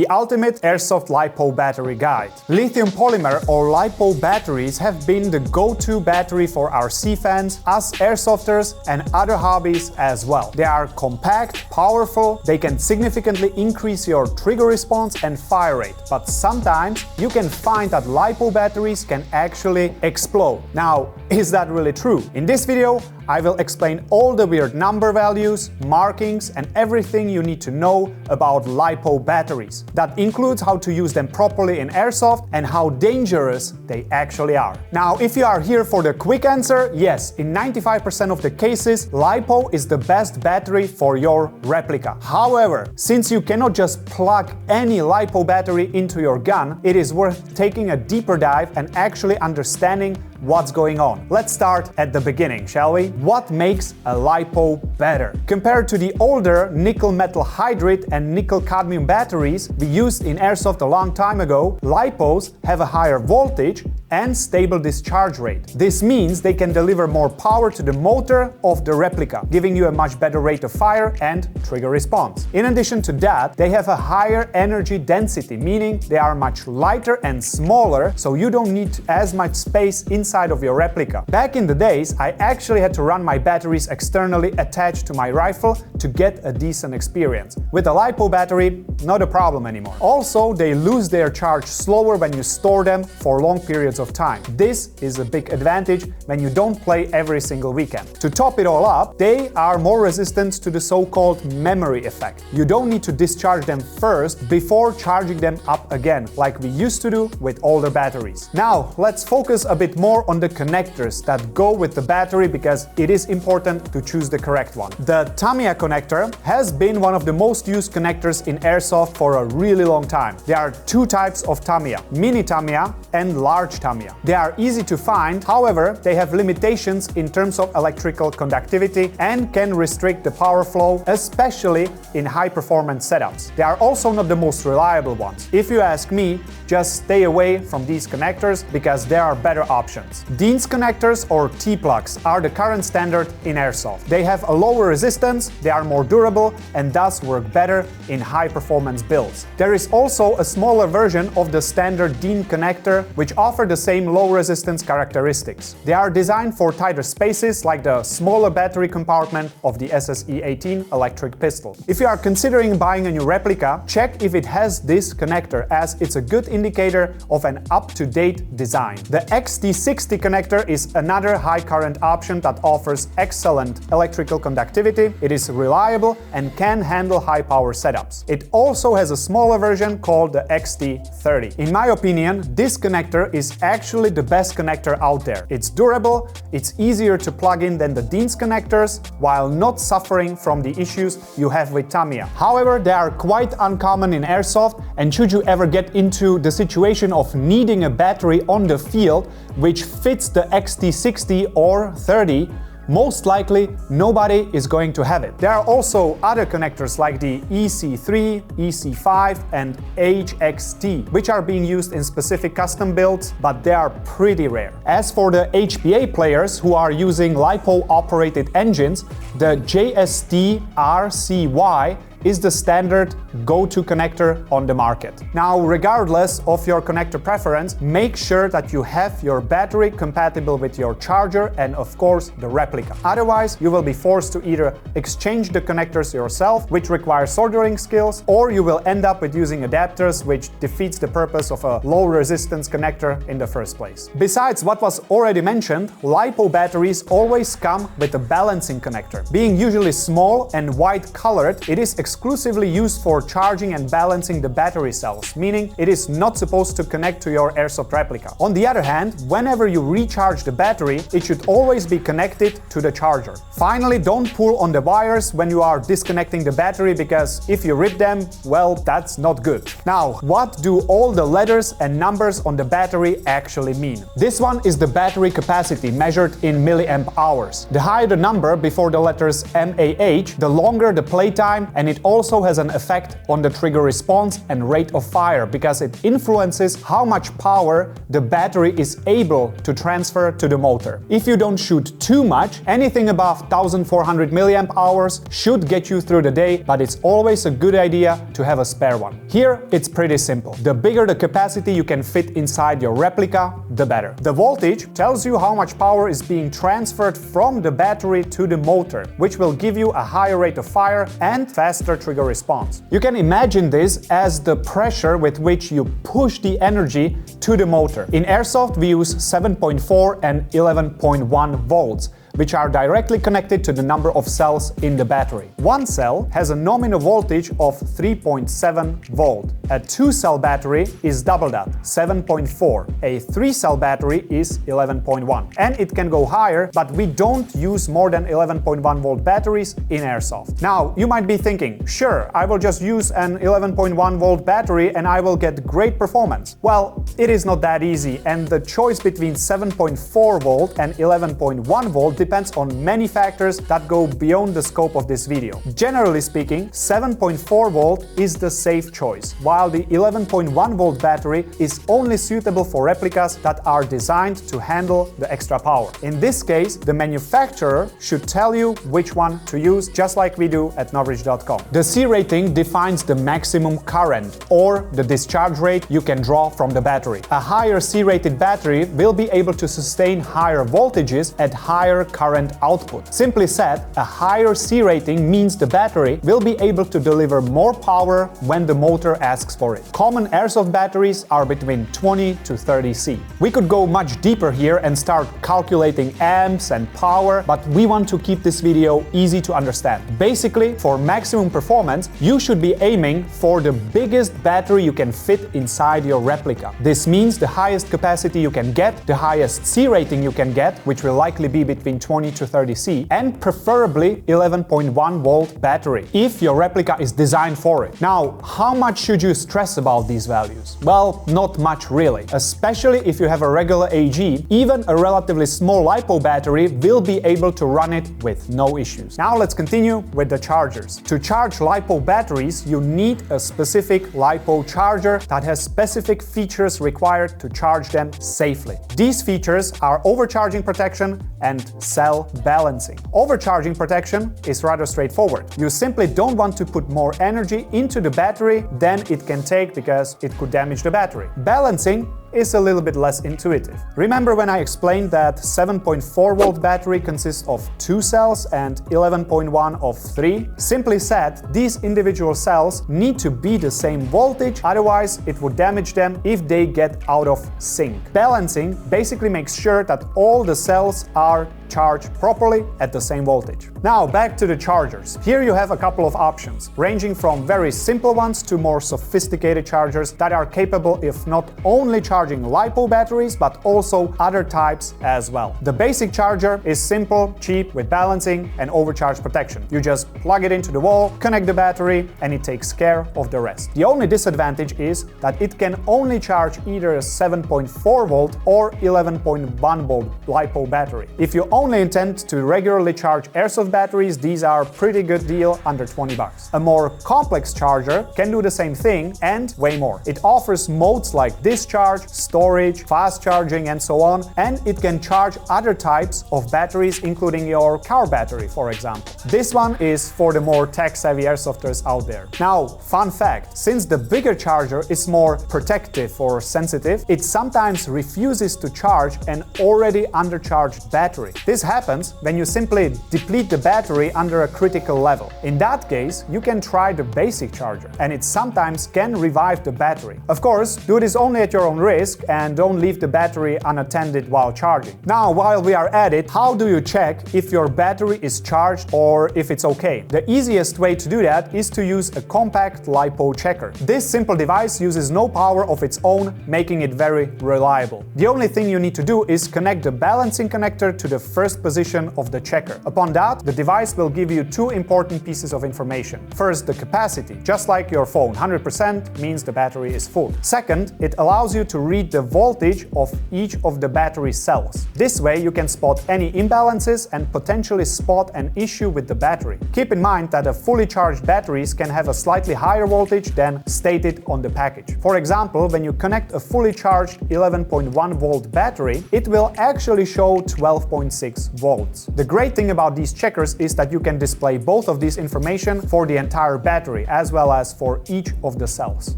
the ultimate Airsoft LiPo battery guide. Lithium polymer or LiPo batteries have been the go-to battery for RC fans, us airsofters, and other hobbies as well. They are compact, powerful, they can significantly increase your trigger response and fire rate, but sometimes you can find that LiPo batteries can actually explode. Now, is that really true? In this video, I will explain all the weird number values, markings, and everything you need to know about LiPo batteries. That includes how to use them properly in airsoft and how dangerous they actually are. Now, if you are here for the quick answer, yes, in 95% of the cases, LiPo is the best battery for your replica. However, since you cannot just plug any LiPo battery into your gun, it is worth taking a deeper dive and actually understanding what's going on. Let's start at the beginning, shall we? What makes a LiPo better? Compared to the older nickel metal hydride and nickel cadmium batteries we used in airsoft a long time ago, LiPos have a higher voltage and stable discharge rate. This means they can deliver more power to the motor of the replica, giving you a much better rate of fire and trigger response. In addition to that, they have a higher energy density, meaning they are much lighter and smaller, so you don't need as much space inside of your replica. Back in the days, I actually had to run my batteries externally attached to my rifle to get a decent experience. With a LiPo battery, not a problem anymore. Also, they lose their charge slower when you store them for long periods of time. This is a big advantage when you don't play every single weekend. To top it all up, they are more resistant to the so-called memory effect. You don't need to discharge them first before charging them up again, like we used to do with older batteries. Now, let's focus a bit more on the connectors that go with the battery because it is important to choose the correct one. The Tamiya connector has been one of the most used connectors in airsoft for a really long time. There are two types of Tamiya, mini Tamiya and large Tamiya. They are easy to find, however, they have limitations in terms of electrical conductivity and can restrict the power flow, especially in high-performance setups. They are also not the most reliable ones. If you ask me, just stay away from these connectors because there are better options. Dean's connectors or T-plugs are the current standard in airsoft. They have a lower resistance, they are more durable, and thus work better in high-performance builds. There is also a smaller version of the standard Dean connector which offer the same low-resistance characteristics. They are designed for tighter spaces like the smaller battery compartment of the SSE-18 electric pistol. If you are considering buying a new replica, check if it has this connector as it's a good indicator of an up-to-date design. The XT60 connector is another high-current option that offers excellent electrical conductivity, it is reliable and can handle high-power setups. It also has a smaller version called the XT30. In my opinion, this connector is actually the best connector out there. It's durable, it's easier to plug in than the Dean's connectors, while not suffering from the issues you have with Tamiya. However, they are quite uncommon in airsoft, and should you ever get into the situation of needing a battery on the field which fits the XT60 or 30, most likely nobody is going to have it. There are also other connectors like the EC3, EC5 and HXT, which are being used in specific custom builds, but they are pretty rare. As for the HPA players who are using LiPo operated engines, the JST RCY is the standard go-to connector on the market. Now, regardless of your connector preference, make sure that you have your battery compatible with your charger and of course the replica. Otherwise, you will be forced to either exchange the connectors yourself, which requires soldering skills, or you will end up with using adapters, which defeats the purpose of a low resistance connector in the first place. Besides what was already mentioned, LiPo batteries always come with a balancing connector. Being usually small and white colored, it is exclusively used for charging and balancing the battery cells, meaning it is not supposed to connect to your airsoft replica. On the other hand, whenever you recharge the battery, it should always be connected to the charger. Finally, don't pull on the wires when you are disconnecting the battery, because if you rip them, well, that's not good. Now, what do all the letters and numbers on the battery actually mean? This one is the battery capacity measured in milliamp hours. The higher the number before the letters MAH, the longer the playtime, and it also has an effect effect on the trigger response and rate of fire because it influences how much power the battery is able to transfer to the motor. If you don't shoot too much, anything above 1400 milliamp hours should get you through the day, but it's always a good idea to have a spare one. Here, it's pretty simple. The bigger the capacity you can fit inside your replica, the better. The voltage tells you how much power is being transferred from the battery to the motor, which will give you a higher rate of fire and faster trigger response. You can imagine this as the pressure with which you push the energy to the motor. In Airsoft, we use 7.4 and 11.1 volts, which are directly connected to the number of cells in the battery. One cell has a nominal voltage of 3.7 volt. A 2-cell battery is double that, 7.4. A 3-cell battery is 11.1. And it can go higher, but we don't use more than 11.1 volt batteries in Airsoft. Now, you might be thinking, sure, I will just use an 11.1 volt battery and I will get great performance. Well, it is not that easy, and the choice between 7.4 volt and 11.1 volt depends on many factors that go beyond the scope of this video. Generally speaking, 7.4 volt is the safe choice, while the 11.1 volt battery is only suitable for replicas that are designed to handle the extra power. In this case, the manufacturer should tell you which one to use, just like we do at Novridge.com. The C rating defines the maximum current, or the discharge rate you can draw from the battery. A higher C-rated battery will be able to sustain higher voltages at higher current output. Simply said, a higher C rating means the battery will be able to deliver more power when the motor asks for it. Common Airsoft batteries are between 20 to 30 C. We could go much deeper here and start calculating amps and power, but we want to keep this video easy to understand. Basically, for maximum performance, you should be aiming for the biggest battery you can fit inside your replica. This means the highest capacity you can get, the highest C rating you can get, which will likely be between 20 to 30 C, and preferably 11.1 volt battery, if your replica is designed for it. Now, how much should you stress about these values? Well, not much really. Especially if you have a regular AG, even a relatively small LiPo battery will be able to run it with no issues. Now let's continue with the chargers. To charge LiPo batteries, you need a specific LiPo charger that has specific features required to charge them safely. These features are overcharging protection and cell balancing. Overcharging protection is rather straightforward. You simply don't want to put more energy into the battery than it can take because it could damage the battery. Balancing is a little bit less intuitive. Remember when I explained that 7.4 volt battery consists of 2 cells and 11.1 of 3? Simply said, these individual cells need to be the same voltage, otherwise it would damage them if they get out of sync. Balancing basically makes sure that all the cells are charged properly at the same voltage. Now back to the chargers. Here you have a couple of options, ranging from very simple ones to more sophisticated chargers that are capable of not only charging LiPo batteries but also other types as well. The basic charger is simple, cheap, with balancing and overcharge protection. You just plug it into the wall, connect the battery, and it takes care of the rest. The only disadvantage is that it can only charge either a 7.4 volt or 11.1 volt LiPo battery. If you only intend to regularly charge Airsoft batteries, these are a pretty good deal, under 20 bucks. A more complex charger can do the same thing and way more. It offers modes like discharge, storage, fast charging, and so on, and it can charge other types of batteries, including your car battery, for example. This one is for the more tech-savvy airsofters out there. Now, fun fact, since the bigger charger is more protective or sensitive, it sometimes refuses to charge an already undercharged battery. This happens when you simply deplete the battery under a critical level. In that case, you can try the basic charger, and it sometimes can revive the battery. Of course, do this only at your own risk and don't leave the battery unattended while charging. Now, while we are at it, how do you check if your battery is charged or if it's okay? The easiest way to do that is to use a compact LiPo checker. This simple device uses no power of its own, making it very reliable. The only thing you need to do is connect the balancing connector to the first position of the checker. Upon that, the device will give you two important pieces of information. First, the capacity. Just like your phone, 100% means the battery is full. Second, it allows you to read the voltage of each of the battery cells. This way, you can spot any imbalances and potentially spot an issue with the battery. Keep in mind that a fully charged batteries can have a slightly higher voltage than stated on the package. For example, when you connect a fully charged 11.1 volt battery, it will actually show 12.6 volts. The great thing about these checkers is that you can display both of these information for the entire battery as well as for each of the cells.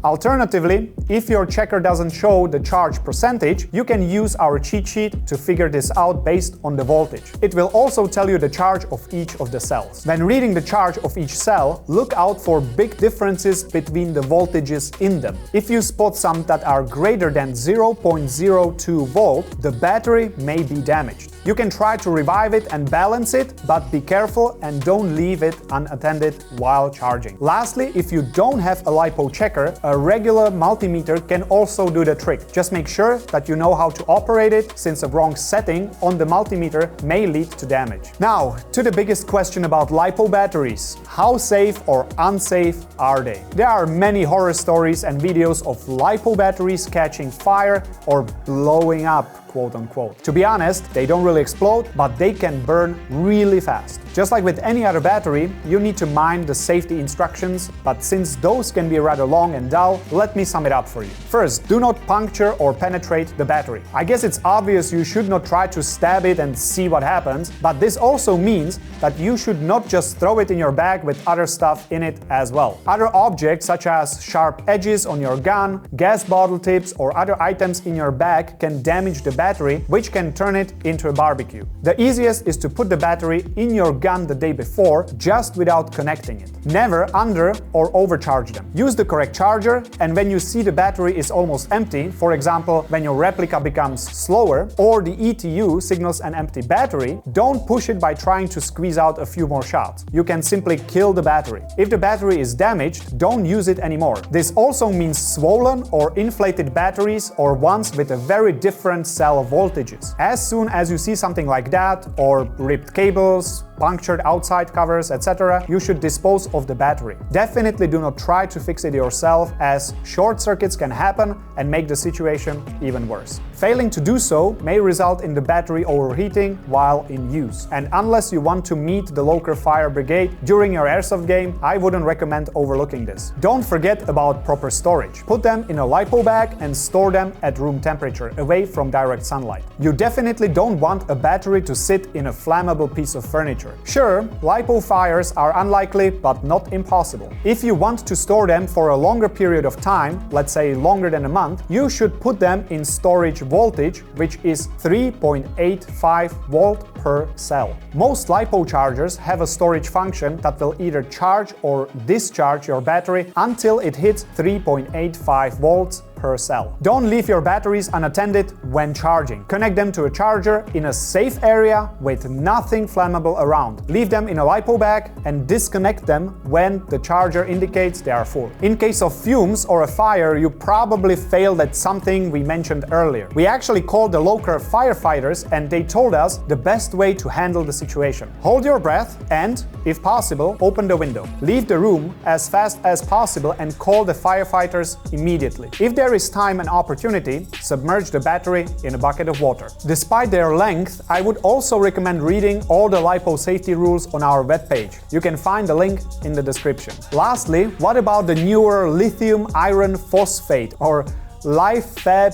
Alternatively, if your checker doesn't show the charge percentage, you can use our cheat sheet to figure this out based on the voltage. It will also tell you the charge of each of the cells. When reading the charge of each cell, look out for big differences between the voltages in them. If you spot some that are greater than 0.02 volt, the battery may be damaged. You can try to revive it and balance it, but be careful and don't leave it unattended while charging. Lastly, if you don't have a LiPo checker, a regular multimeter can also do the trick. Just make sure that you know how to operate it, since a wrong setting on the multimeter may lead to damage. Now, to the biggest question about LiPo batteries. How safe or unsafe are they? There are many horror stories and videos of LiPo batteries catching fire or blowing up, quote unquote. To be honest, they don't really explode, but they can burn really fast. Just like with any other battery, you need to mind the safety instructions, but since those can be rather long and dull, let me sum it up for you. First, do not puncture or penetrate the battery. I guess it's obvious you should not try to stab it and see what happens, but this also means that you should not just throw it in your bag with other stuff in it as well. Other objects such as sharp edges on your gun, gas bottle tips or other items in your bag can damage the battery, which can turn it into a barbecue. The easiest is to put the battery in your gun the day before, just without connecting it. Never under or overcharge them. Use the correct charger, and when you see the battery is almost empty, for example when your replica becomes slower or the ETU signals an empty battery, don't push it by trying to squeeze out a few more shots. You can simply kill the battery. If the battery is damaged, don't use it anymore. This also means swollen or inflated batteries or ones with a very different cell voltages. As soon as you see something like that, or ripped cables, punctured outside covers, etc., you should dispose of the battery. Definitely do not try to fix it yourself, as short circuits can happen and make the situation even worse. Failing to do so may result in the battery overheating while in use. And unless you want to meet the local fire brigade during your airsoft game, I wouldn't recommend overlooking this. Don't forget about proper storage. Put them in a LiPo bag and store them at room temperature, away from direct sunlight. You definitely don't want a battery to sit in a flammable piece of furniture. Sure, LiPo fires are unlikely, but not impossible. If you want to store them for a longer period of time, let's say longer than a month, you should put them in storage voltage, which is 3.85 volt per cell. Most LiPo chargers have a storage function that will either charge or discharge your battery until it hits 3.85 volts per cell. Don't leave your batteries unattended when charging. Connect them to a charger in a safe area with nothing flammable around. Leave them in a LiPo bag and disconnect them when the charger indicates they are full. In case of fumes or a fire, you probably failed at something we mentioned earlier. We actually called the local firefighters and they told us the best way to handle the situation. Hold your breath and, if possible, open the window. Leave the room as fast as possible and call the firefighters immediately. If there is time and opportunity, submerge the battery in a bucket of water. Despite their length, I would also recommend reading all the LiPo safety rules on our webpage. You can find the link in the description. Lastly, what about the newer lithium iron phosphate or LiPo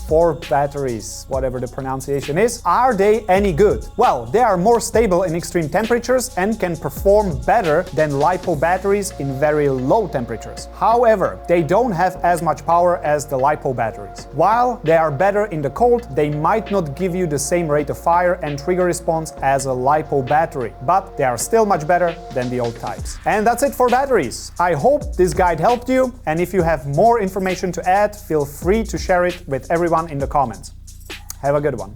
4 batteries, whatever the pronunciation is? Are they any good? Well, they are more stable in extreme temperatures and can perform better than LiPo batteries in very low temperatures. However, they don't have as much power as the LiPo batteries. While they are better in the cold, they might not give you the same rate of fire and trigger response as a LiPo battery, but they are still much better than the old types. And that's it for batteries. I hope this guide helped you, and if you have more information to add, feel free to share it with everyone in the comments. Have a good one.